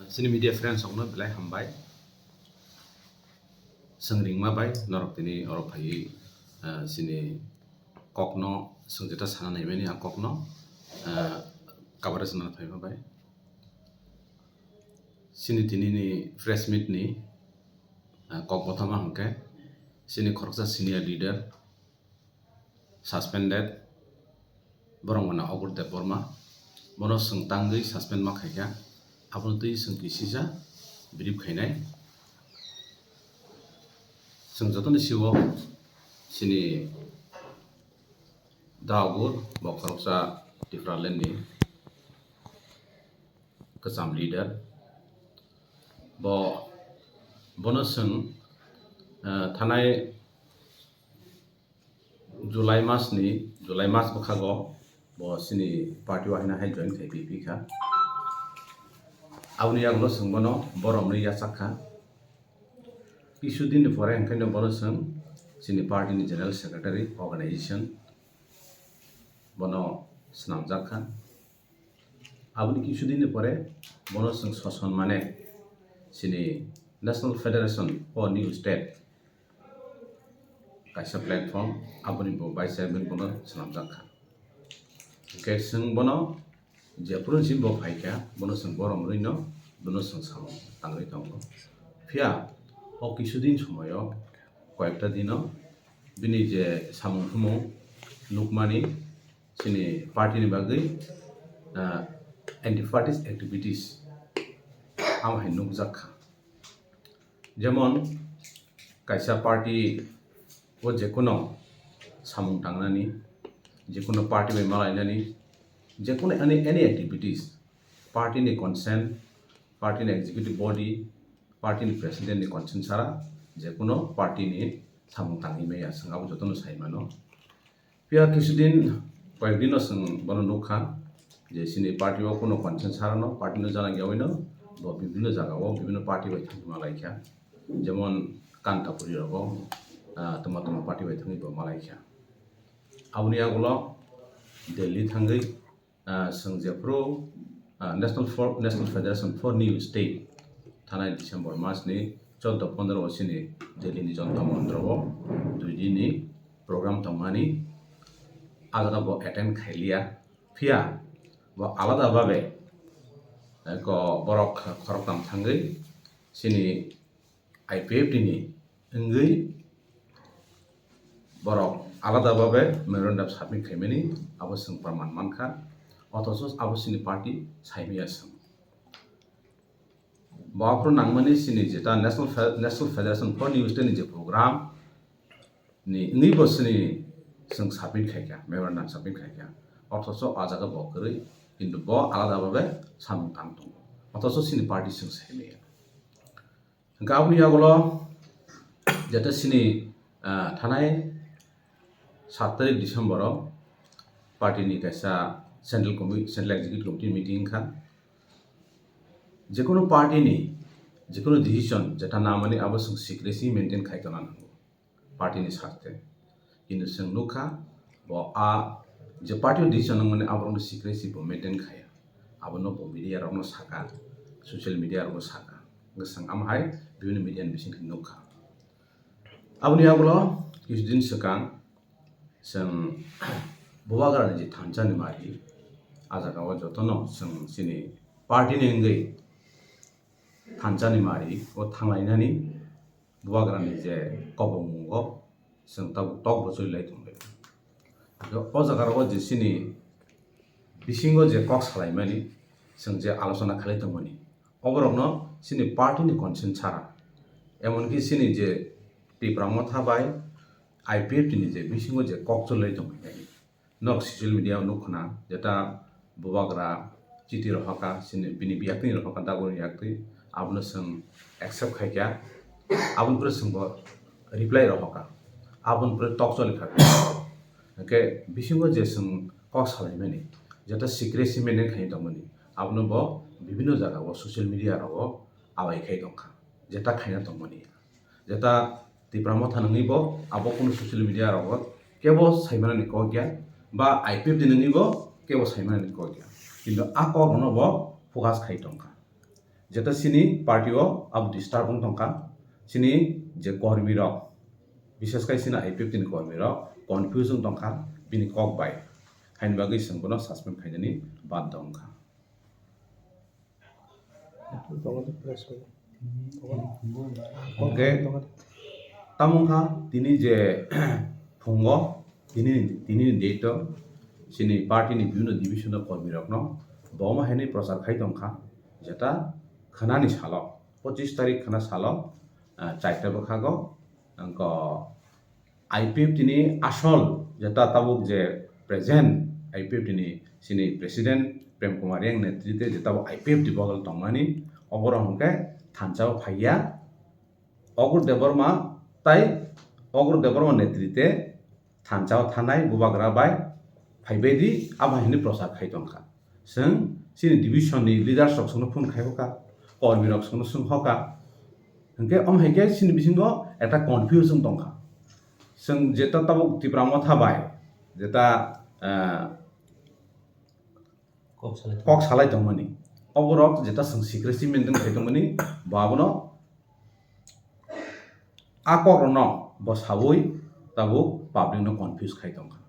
Sini media friends ongno belai hambai sengring mabai norok tini orok hai sini kokno sengjata sana nai bani ang kokno kabar sana thai mabai sini tini ni fresh meat ni kok bothama hangke sini khoroksa senior leader suspended borong wana ogur de borma mono seng tanggui suspend ma khaika aboni tui seng kisisa birib khainai seng jotoni siwo sini dagur bo khoroksa tifralen ni kesam leader bono seng thanai July mas bokhago bo sini party wa hina hai join khai PP kha aboni aglo seng bono borom ri yachakha kisudin pore angkhaino bono seng sini party ni general secretary organization bono snamjakha aboni kisudin pore bono seng soson mane sini National Federation for New State kaisa platform aboni bo vice chairman bono snamjakha ke seng bono jepurun sim bo phaika bono seng borom rino bono seng samo tangri tongo phia o kisudin somoyo কয়েকটা দিনও বিনি যে সামং হুমো লুকমানি সিনি পার্টিনি বাগৈ anti parties activities আমহাই নুকজাখা যেমন কাইসা party ও যে কোনো সামং টাংনানি যে কোনো পার্টি বাই মালাইনানি যে কোনো এনি অ্যাক্টিভিটিস পার্টিনি কনসেন্ট পার্টিনি এক্সিকিউটিভ বডি পার্টিনি প্রেসিডেন্টনি কনসেন্ট ছাড়া যে কোনো পার্টিনি সামং টাঙিমাইয়া সং আবো যতন সাইমানো পিয়া কিছুদিন কয়েকদিনও সং বনো নুখা যে সিনি পার্টিও কোনো কনসেন্ট ছাড়ানো পার্টিনো জানা গিয়াওইনো বা বিভিন্ন জায়গাও বিভিন্ন পার্টি বাই থাকি মালাইখা যেমন কান্তাপুরি রকম তোমা পার্টি বাই থাকি মালাইখা আবনি আগুলো দিল্লি থাঙ্গই সং যেপ্রো national federation for new state থানায় ডিসেম্বর মাসনি 14-15 বছরনি দিল্লিনি জনতা মন্দিরও 2 দিননি প্রোগ্রাম তমানি আলাদা ব অ্যাটেন্ড খাইলিয়া ফিয়া ব আলাদাভাবে এক বরক খরকতাম থাঙ্গই সিনি আইপিএফটিনি ইংগই বরক আলাদাভাবে মেমোরেন্ডাম সাবমিট খাইমানি আবো সং প্রমাণ মানখা অথচ আবো সিনি পার্টি সাইমিয়া সং বাপর নাংমানি সিনি যেটা national federation for new state যে programme ni ngi bosni sung sabit khaika memorandum sabit khaika অথচ আজাগা বকরে কিন্তু ব আলাদা ভাবে সামং টাংতং অথচ সিনি পার্টি সং সাইমিয়া গাবনি আগলো যেটা সিনি থানায় 7 তারিখ ডিসেম্বর পার্টিনি কাইসা সেন্ট্রাল এক্সিকিউটিভ কমিটি মিটিং খা যে কোনো পার্টিনি যে কোনো ডিসিশন যেটা না মানে আবশ্যক সিক্রেসি মেনটেন খাইতনা নাঙ্গো পার্টিনি স্বার্থে কিন্তু जों नुखा ब आ जे पार्टी डिसिजन माने आबरनो सिक्रेसि ब मेनटेन खाया आबनो ब मिडिया रनो साका सोशल मिडिया रनो साका गसं आमहाय बिभिन्न मिडिया बिसिं नुखा आबनि आबलो किसदिन सकां जों बवागारानि जे थानसानि मारि आजागाव जतनो जों सिनि पार्टिनि अंगै थानसानि मारि ओ थांलायनानि बवागारानि जे कबंगो जों तक बसैलाय थांबाय ओ जागाराव जे सिनि बिसिंगो जे कक सालायमानि जों जे आलोचना खालायदोंमोन अबरकनो सिनि पार्टिनि कनसेन्ट छाड़ा एमनकि सिनि जे टिप्रामो थाबाय आईपीएफटिनि जे बिसिंगो जे कक चलाय दंमोन नक सोशल मिडिया नुखना जेटा बवागरा चिठी रहका सिनि बिनि बियाकनि रहका दागोनि याक्ति आबनो जों एक्सेप्ट खायका आबनपुर जोंबो रिप्लाय रहका आबनपुर टक चलिखा के बिसिंगो जे जों कक सालायमानि जेटा सिक्रेसि मेनटेन खाय दंमोन आबनो ब विभिन्न जायगा व सोशल मिडिया राव आबाय खाय दंखा जेटा खायना दंमोन जेटा तिप्रामो थानंगि ब आबो कोनो सोशल मिडिया राव केबो सायमानानि क गया बा आईपीएफ दिनंगि ब केबो सायमानानि क गया किन्तु आ कक न ब फोकास खाय दंखा যেটা সিনি পার্টিও আব ডিস্টার্ব তংকা সিনি যে কর্মী রক বিশেষ করে সিনা আইপিএফ তিনি কর্মী রক কনফিউজন তংকা বিনি কক বাই হাইন বাগै संबोनो সাসপেন্ড খাইनायनि বাধ্য अंखा oke tamungha tini je phungo tini date sini party ni bibhinno division kormi rokno boma heni prachar khai tongkha jeta khanani salo 25 tarik khana salo চারটা বখাগো অঙ্ক IPF তিনি আসল যেটা তাবুক যে present IPF তিনি সিনি president প্রেম Kumar young নেতৃত্বে যেটা আইপিএফ দিবগল তংমানি অবরহংকে থানচাও ফাইয়া অগ্র দেববর্মা তাই অগ্র দেববর্মা নেতৃত্বে থানচাও থানায় বুবাগ্রা বাই ফাইবেদি আবাহিনী প্রচার খাই তংখা जों सिनि डिभिजननि लिडारसक संनो फुन खायहका कर्मीरक संनो सोंहका ओंके अमहायके सिनि बिसिंगो एटा कनफ्यूजन दंखा जों जेता ताबो तिब्रामा थाबाय जेता कक सालाय दंमोनि अबरक जेता जों सिक्रेसि मेनटेन खायदोंमोनि बाबनो आकरनो बसावै ताबो पाब्लिकनो कनफ्यूज खायदोंखा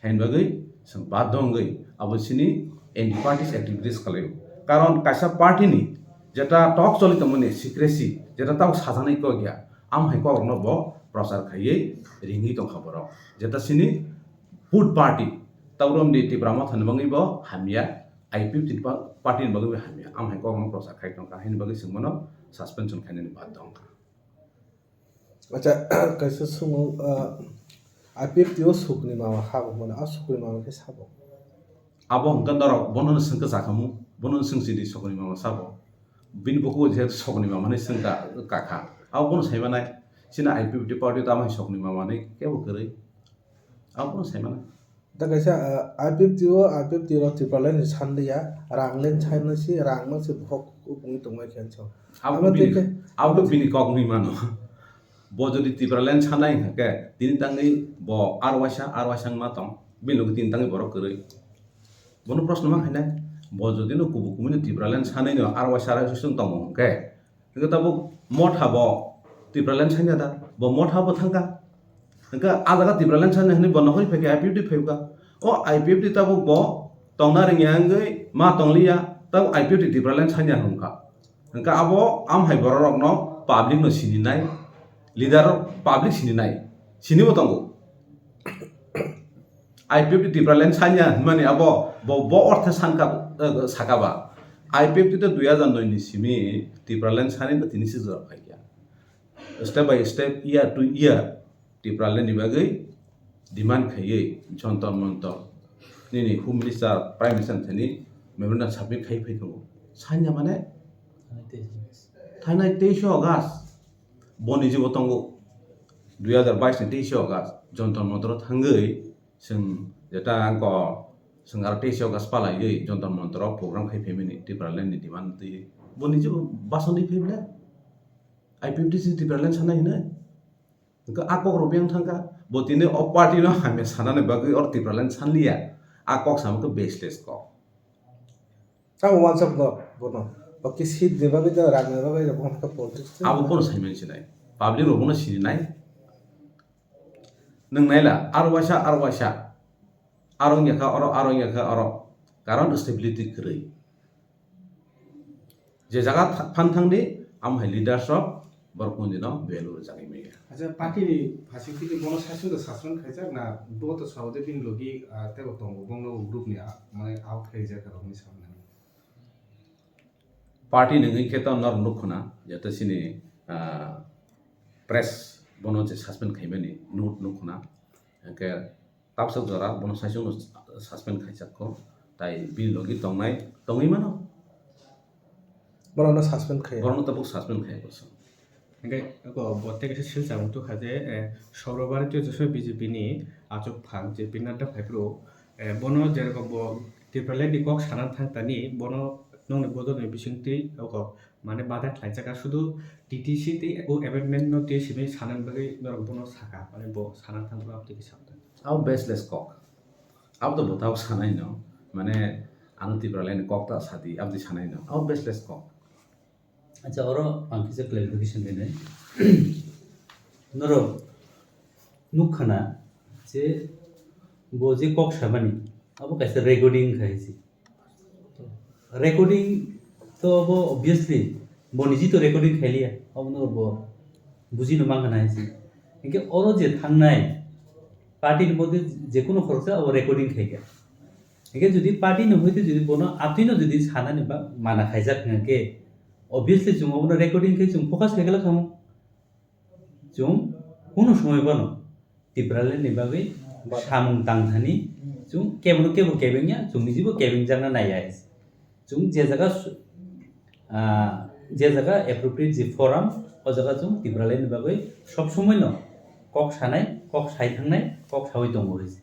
हाइन बागै जों बादंगै अबसिनि एंटी पार्टीज एक्टिविटीज खालायो कारण कायसा पार्टीनि जेटा टक चलितमोनि सिक्रेसि जेटा ताव साजानाय को गया आम हाय को न ब प्रचार खायै रिंगि दंखा बर जेटा सिनि फुड पार्टी तावरम दि तिब्रामा थानबंगै ब हामिया आईपीएफ पार्टी बगै हामिया आम हाय को न प्रचार खाय दंखा हाइन बगै जोंमनो सस्पेंशन खायनायनि बाद दंखा अच्छा कैसे सुनो आईपीएफ दियो सुकनि मामा खाबो माने आ सुकनि मामा के साबो abo hongkan darok bonon sengke sakamu bonon sengsi di sokoni mama sabo bin boko je sokoni mama ne sengka kakha abo bonon saimanai sina IPF party ta mai sokoni mama ne kebo kerei abo bonon saimanai da kaisa IPF दियो त्रिपालन सानदिया रांगलेन China सि रांगमा से भक बुंgi tongmai khenso abo bini kogni mano bo jodi tibralan sanai hake tin tangai bo arwasang ma tong bin log tin tangai borok kerei bono प्रश्न मा खायना ब जदि न कुबु कुमिनि तिब्रालेन सानै न आरवा सारा सुसुं तंग के नगा तब मठा ब तिब्रालेन सान्या दा ब मठा ब थांगा नगा आलागा तिब्रालेन सान्या हनि बन होय फेके आईपीएफ दि फेउका ओ आईपीएफ दि तब ब तंगना रिंगांगै मा तंगलिया तब आईपीएफ दि तिब्रालेन सान्या हमका नगा आबो आम हाय बररक न पब्लिक न सिनिनाय लिडार पब्लिक सिनिनाय सिनिबो तंगो आईपीएफ तिब्रालेन सान्या माने अब bo orthe sanka sakaba IPF to 2009 ni simi tibralan sani no tini sizra phaiya step by step year to year tibralan ni bagai demand khayei jonton monton ni home minister prime minister thani memorandum submit khai phaiku sanya mane thanai 23 august boni jibo tongo 2022 ni 23 august jonton monton thangai जों जेटा अंको जों आरो 23 अगस्त पालायै Jantar Mantar programme खाय फेमिनि तिब्रालेन नि demand दै बनि जो बासनि फेबले आईपीएफ सि तिब्रालेन सानाय ने का आकक रबियां थांगा बतिने अ पार्टी न हामे सानाने बागै और तिब्रालेन सानलिया आकक सामको बेसलेस को सा वाट्सएप न बोनो बाकी सीट देबा बे राग नेबा बे बहन का पॉलिटिक्स आबो कोन साइमेन सिनाय पाब्लिक रोबनो सिनाय नों नायला आरवासा आरंगियाखा अरो कारण स्टेबिलिटी खरै जे जगह फानथांदि आम हाय लीडरशिप बरकुंदिनो वैल्यू जागै मेया अच्छा पार्टी नि फासिंति के बनो सासु द सासन खायजा ना दो त सावदे बिन लोगी तेबो तंगो बंगलो ग्रुप नि माने आउट खायजा करमनि सामने पार्टी नङै खेता नर नुखना जते सिनि प्रेस बनो जे सस्पेंड खायमानि नोट नुखना के तापसक जरा बनो साइसो सस्पेंड खायजाखौ ताइ बिन लोगी तंगै मानो बनो सस्पेंड खाय बनो तबो सस्पेंड खायगोसो ओंखाय को बते के सिल जामुं तो खाजे सर्वभारतीय जसो बीजेपी नि आजक फां जे बिनादा फाइप्रो बनो जेरकम ब तिब्रालेन दिकक साना थांतानि बनो नंनि बदलनि बिसिंति अक माने बादा खायजाका शुधु टीटीसी ति ओ एमेंडमेंट नो ति सिमे सानान बगै नरक बनो साका माने ब साना थांबा आपति के सामने आउ बेसलेस कक अब तो बताओ सानाय न माने आनु तिब्रालेन कक ता सादी अब दि सानाय न आउ बेसलेस कक আচ্ছা ওরা বাংকিসে ক্লারিফিকেশন দিনে নর নুখানা যে বজে কক সাবানি আবো কাছে রেকর্ডিং খাইছি রেকর্ডিং তো আবো অবভিয়াসলি বনিজি তো রেকর্ডিং খাইলিয়া আবো নর ব বুঝিনো মাংখানা আইছি একে ওর যে থাংনাই পার্টির মধ্যে যে কোনো খরচা ও রেকর্ডিং খাইগা একে যদি পার্টি নহইতে যদি বনো আপিনো যদি সানানি বা মানা খাইজাক নাকে অবভিয়াসলি जों अब रेकर्डिंग के जों फोकस खाइगला खामो जों কোনো সময় বানো টিপ্রালে নিবাগৈ সামুং তাংথানি जों কেবল কেবিংয়া जों নিজিবো কেবিং জানা নাই আইস जों যে জায়গা অ্যাপ্রোপ্রিয়েট যে ফরাম ও জায়গা जों টিপ্রালে নিবাগৈ সব সময় ন কক সানাই কক সাই থাংনাই কক সাউই দङ হইছে